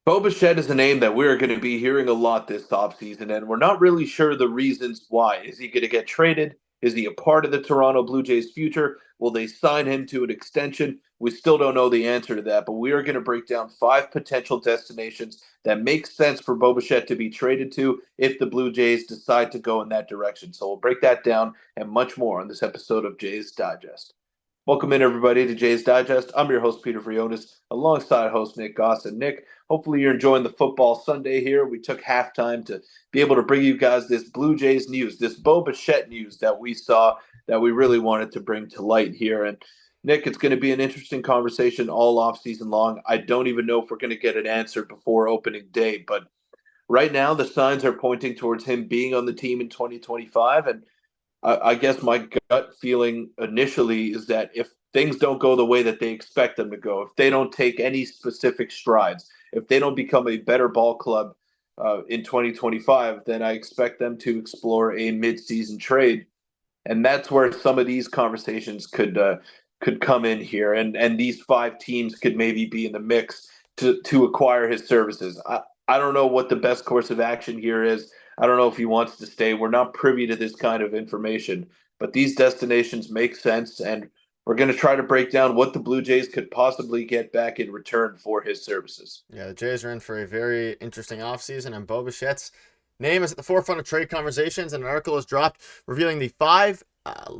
Bo Bichette is a name that we're going to be hearing a lot this offseason, and we're not really sure the reasons why. Is he going to get traded? Is he a part of the Toronto Blue Jays' future? Will they sign him to an extension? We still don't know the answer to that, but we are going to break down five potential destinations that make sense for Bo Bichette to be traded to if the Blue Jays decide to go in that direction. So we'll break that down and much more on this episode of Jays Digest. Welcome in, everybody, to Jays Digest. I'm your host, Peter Vryonis, alongside host Nick Gosse. And Nick, hopefully you're enjoying the football Sunday here. We took halftime to be able to bring you guys this Blue Jays news, this Bo Bichette news that we saw that we really wanted to bring to light here. And Nick, it's going to be an interesting conversation all off season long. I don't even know if we're going to get an answer before opening day, but right now the signs are pointing towards him being on the team in 2025. And I guess my gut feeling initially is that if things don't go the way that they expect them to go, if they don't take any specific strides, if they don't become a better ball club in 2025, then I expect them to explore a midseason trade, and that's where some of these conversations could come in here, and these five teams could maybe be in the mix to acquire his services. I don't know what the best course of action here is. I don't know if he wants to stay. We're not privy to this kind of information, but these destinations make sense, and we're going to try to break down what the Blue Jays could possibly get back in return for his services. Yeah, the Jays are in for a very interesting offseason, and Bo Bichette's name is at the forefront of trade conversations, and an article is dropped revealing the five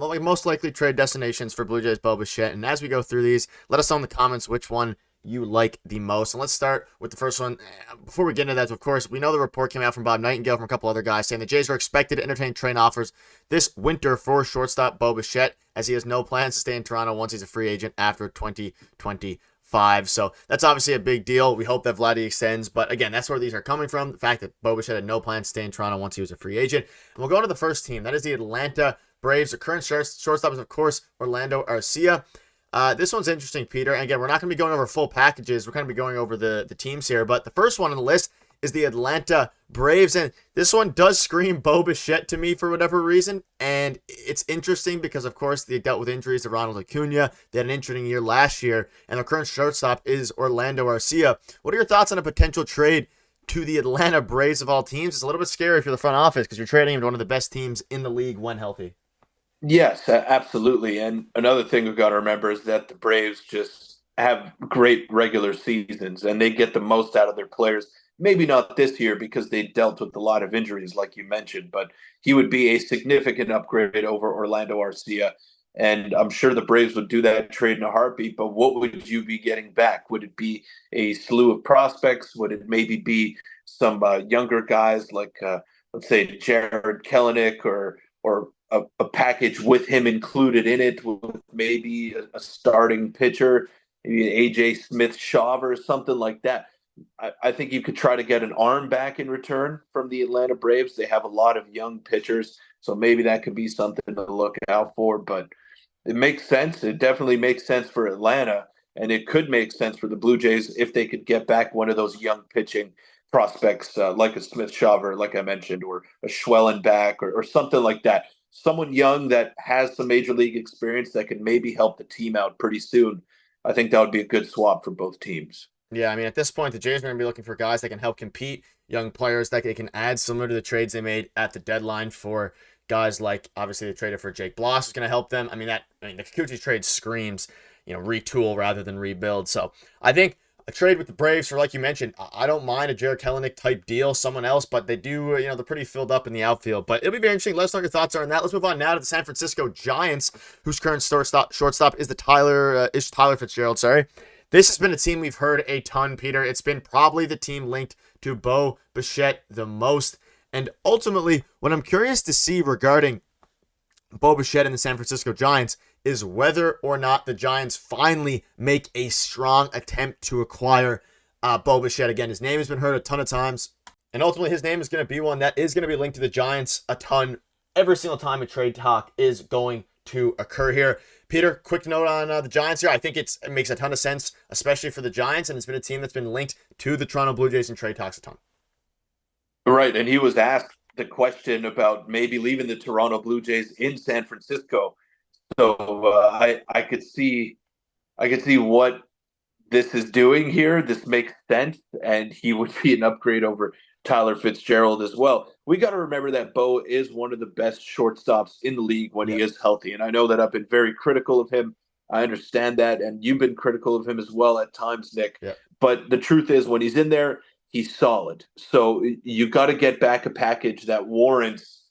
most likely trade destinations for Blue Jays Bo Bichette. And as we go through these, let us know in the comments which one you like the most. And let's start with the first one. Before we get into that, of course, we know the report came out from Bob Nightingale, from a couple other guys, saying the Jays are expected to entertain trade offers this winter for shortstop Bo Bichette, as he has no plans to stay in Toronto once he's a free agent after 2025. So that's obviously a big deal. We hope that Vladdy extends, but again, that's where these are coming from. The fact that Bo Bichette had no plans to stay in Toronto once he was a free agent. And we'll go to the first team. That is the Atlanta Braves. The current shortstop is, of course, Orlando Arcia. This one's interesting, Peter. And again, we're not going to be going over full packages. We're going to be going over the teams here. But the first one on the list is the Atlanta Braves. And this one does scream Bo Bichette to me for whatever reason. And it's interesting because, of course, they dealt with injuries to Ronald Acuna. They had an interesting year last year. And their current shortstop is Orlando Arcia. What are your thoughts on a potential trade to the Atlanta Braves of all teams? It's a little bit scary if you're the front office because you're trading him to one of the best teams in the league when healthy. Yes, absolutely. And another thing we've got to remember is that the Braves just have great regular seasons and they get the most out of their players. Maybe not this year because they dealt with a lot of injuries, like you mentioned, but he would be a significant upgrade over Orlando Arcia. And I'm sure the Braves would do that trade in a heartbeat. But what would you be getting back? Would it be a slew of prospects? Would it maybe be some younger guys like, let's say, Jared Kelenic or a package with him included in it, with maybe a starting pitcher, maybe an AJ Smith-Shawver or something like that? I think you could try to get an arm back in return from the Atlanta Braves. They have a lot of young pitchers, so maybe that could be something to look out for. But it makes sense. It definitely makes sense for Atlanta, and it could make sense for the Blue Jays if they could get back one of those young pitching prospects like a Smith-Shawver, like I mentioned, or a Schwellenbach or something like that. Someone young that has some major league experience that could maybe help the team out pretty soon. I think that would be a good swap for both teams. Yeah, I mean, at this point, the Jays are going to be looking for guys that can help compete, young players that they can add, similar to the trades they made at the deadline for guys like, obviously, they traded for Jake Bloss, is going to help them. I mean, the Kikuchi trade screams, retool rather than rebuild. So I think a trade with the Braves for, like you mentioned, I don't mind a Jared Kelenic type deal, someone else, but they do, they're pretty filled up in the outfield. But it'll be very interesting. Let us know what your thoughts are on that. Let's move on now to the San Francisco Giants, whose current shortstop is Tyler Fitzgerald. Sorry. This has been a team we've heard a ton, Peter. It's been probably the team linked to Bo Bichette the most. And ultimately, what I'm curious to see regarding Bo Bichette and the San Francisco Giants is whether or not the Giants finally make a strong attempt to acquire Bo Bichette. Again, his name has been heard a ton of times. And ultimately, his name is going to be one that is going to be linked to the Giants a ton every single time a trade talk is going to occur here. Peter, quick note on the Giants here. I think it makes a ton of sense, especially for the Giants, and it's been a team that's been linked to the Toronto Blue Jays in trade talks a ton. Right, and he was asked the question about maybe leaving the Toronto Blue Jays in San Francisco. So I could see what this is doing here. This makes sense, and he would be an upgrade over Tyler Fitzgerald as well. We got to remember that Bo is one of the best shortstops in the league when Yeah. he is healthy, and I know that I've been very critical of him. I understand that, and you've been critical of him as well at times, Nick. Yeah. But the truth is, when he's in there, he's solid. So you got to get back a package that warrants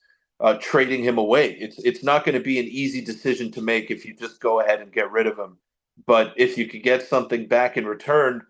trading him away. It's not going to be an easy decision to make if you just go ahead and get rid of him. But if you could get something back in return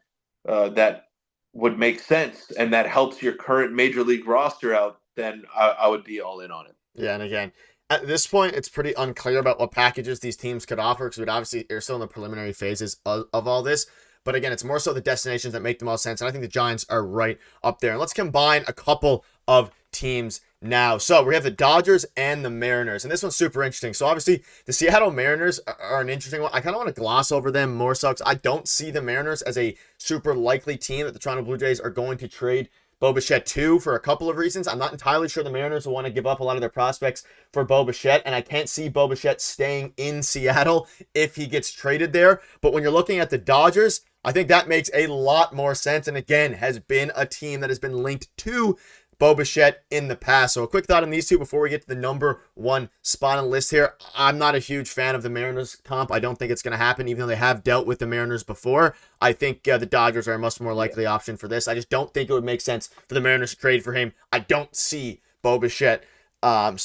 that would make sense and that helps your current major league roster out, then I would be all in on it. Yeah, and again, at this point, it's pretty unclear about what packages these teams could offer because we'd obviously are still in the preliminary phases of all this. But again, it's more so the destinations that make the most sense, and I think the Giants are right up there. And let's combine a couple of teams now. So we have the Dodgers and the Mariners, and this one's super interesting. So obviously, the Seattle Mariners are an interesting one. I kind of want to gloss over them more so because I don't see the Mariners as a super likely team that the Toronto Blue Jays are going to trade Bo Bichette too for a couple of reasons. I'm not entirely sure the Mariners will want to give up a lot of their prospects for Bo Bichette, and I can't see Bo Bichette staying in Seattle if he gets traded there. But when you're looking at the Dodgers, I think that makes a lot more sense, and again, has been a team that has been linked to Bo Bichette in the past. So a quick thought on these two before we get to the number one spot on the list here. I'm not a huge fan of the Mariners comp. I don't think it's going to happen, even though they have dealt with the Mariners before. I think the Dodgers are a much more likely option for this. I just don't think it would make sense for the Mariners to trade for him. I don't see Bo Bichette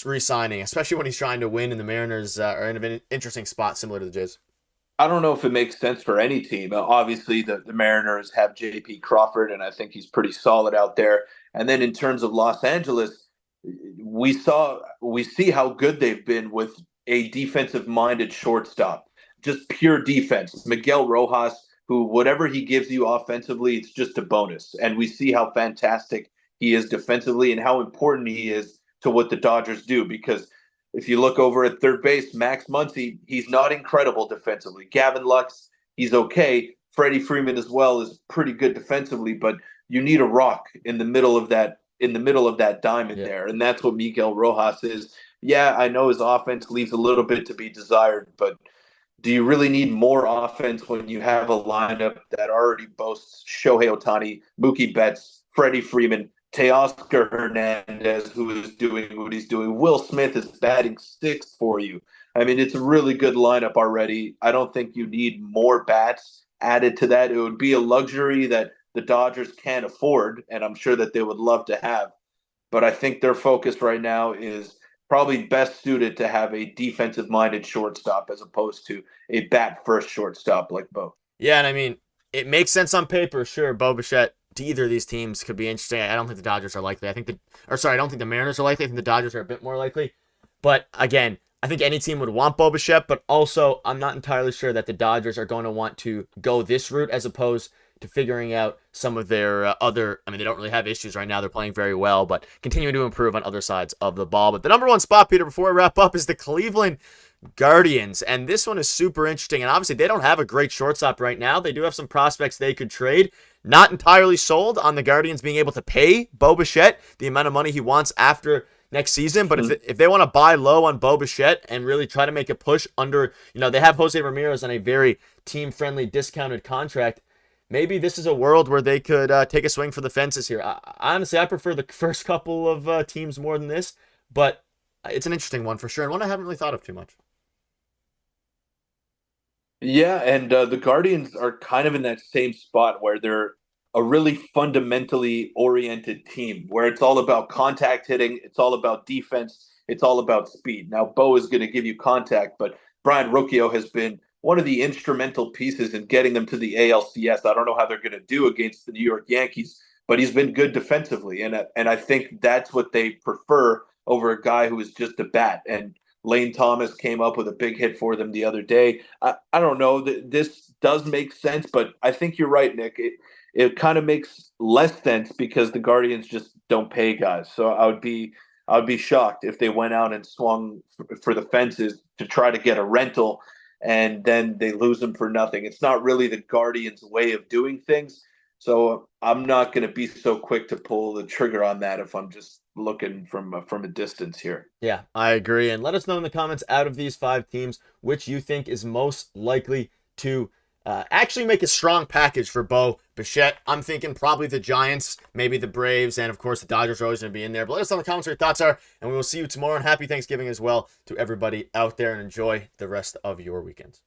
re-signing, especially when he's trying to win, and the Mariners are in an interesting spot similar to the Jays. I don't know if it makes sense for any team. Obviously, the Mariners have J.P. Crawford, and I think he's pretty solid out there. And then in terms of Los Angeles, we see how good they've been with a defensive-minded shortstop, just pure defense. Miguel Rojas, who whatever he gives you offensively, it's just a bonus. And we see how fantastic he is defensively and how important he is to what the Dodgers do because if you look over at third base, Max Muncy, he's not incredible defensively. Gavin Lux, he's okay. Freddie Freeman as well is pretty good defensively, but you need a rock in the middle of that diamond there, and that's what Miguel Rojas is. Yeah, I know his offense leaves a little bit to be desired, but do you really need more offense when you have a lineup that already boasts Shohei Ohtani, Mookie Betts, Freddie Freeman, Teoscar Hernandez, who is doing what he's doing. Will Smith is batting sixth for you. I mean, it's a really good lineup already. I don't think you need more bats added to that. It would be a luxury that the Dodgers can't afford, and I'm sure that they would love to have. But I think their focus right now is probably best suited to have a defensive-minded shortstop as opposed to a bat-first shortstop like Bo. Yeah, and I mean, it makes sense on paper, sure. Bo Bichette to either of these teams could be interesting. I don't think the Dodgers are likely. I don't think the Mariners are likely. I think the Dodgers are a bit more likely. But again, I think any team would want Bo Bichette, but also I'm not entirely sure that the Dodgers are going to want to go this route as opposed to figuring out some of their other. I mean, they don't really have issues right now. They're playing very well, but continuing to improve on other sides of the ball. But the number one spot, Peter, before I wrap up, is the Cleveland Guardians. And this one is super interesting. And obviously, they don't have a great shortstop right now. They do have some prospects they could trade. Not entirely sold on the Guardians being able to pay Bo Bichette the amount of money he wants after next season. But if they want to buy low on Bo Bichette and really try to make a push under, they have Jose Ramirez on a very team-friendly discounted contract. Maybe this is a world where they could take a swing for the fences here. Honestly, I prefer the first couple of teams more than this, but it's an interesting one for sure, and one I haven't really thought of too much. Yeah, and the Guardians are kind of in that same spot where they're a really fundamentally oriented team where it's all about contact hitting, it's all about defense, it's all about speed. Now, Bo is going to give you contact, but Brian Rocchio has been one of the instrumental pieces in getting them to the ALCS. I don't know how they're going to do against the New York Yankees, but he's been good defensively, and I think that's what they prefer over a guy who is just a bat. And Lane Thomas came up with a big hit for them the other day. I don't know. This does make sense, but I think you're right, Nick. It kind of makes less sense because the Guardians just don't pay guys. So I would be shocked if they went out and swung for the fences to try to get a rental and then they lose them for nothing. It's not really the Guardians' way of doing things. So I'm not going to be so quick to pull the trigger on that if I'm just looking from a distance here. Yeah, I agree. And let us know in the comments out of these five teams which you think is most likely to actually make a strong package for Bo Bichette. I'm thinking probably the Giants, maybe the Braves, and of course the Dodgers are always going to be in there. But let us know in the comments what your thoughts are, and we will see you tomorrow. And happy Thanksgiving as well to everybody out there, and enjoy the rest of your weekend.